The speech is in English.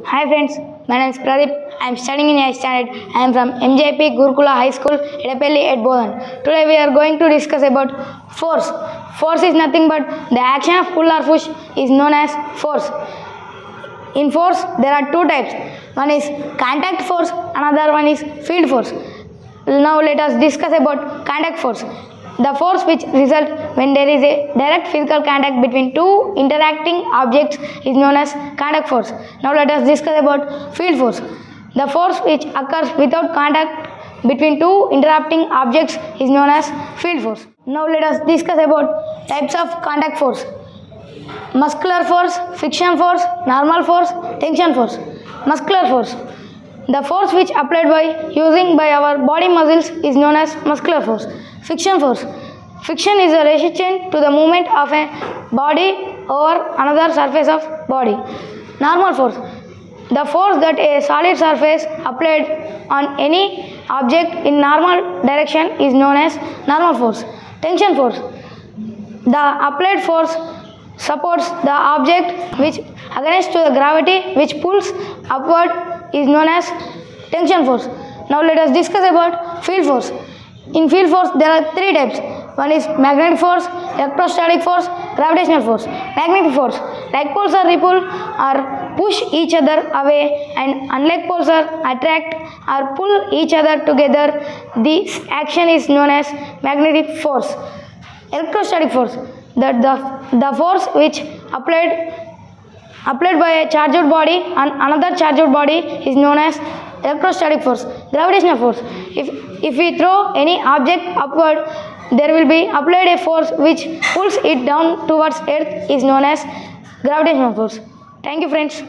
Hi friends, my name is Pradeep. I am studying in 8th standard. I am from MJP Gurukula High School, Edapelli at Bodan. Today we are going to discuss about force. Force is nothing but the action of pull or push is known as force. In force, there are two types. One is contact force, another one is field force. Now let us discuss about contact force. The force which results when there is a direct physical contact between two interacting objects is known as contact force. Now let us discuss about field force. The force which occurs without contact between two interacting objects is known as field force. Now let us discuss about types of contact force. Muscular force, friction force, normal force, tension force. Muscular force. The force which applied by using by our body muscles is known as muscular force. Friction force. Friction is a resistance to the movement of a body over another surface of body. Normal force. The force that a solid surface applied on any object in normal direction is known as normal force. Tension force. The applied force supports the object which against to the gravity which pulls upward is known as tension force. Now let us discuss about field force. In field force there are three types. One is magnetic force, electrostatic force, gravitational force. Magnetic force, like poles are repel or push each other away, and unlike poles are attract or pull each other together. This action is known as magnetic force. Electrostatic force, that the force which applied by a charged body on another charged body is known as electrostatic force. Gravitational force, if we throw any object upward, there will be applied a force which pulls it down towards earth is known as gravitational force. Thank you friends.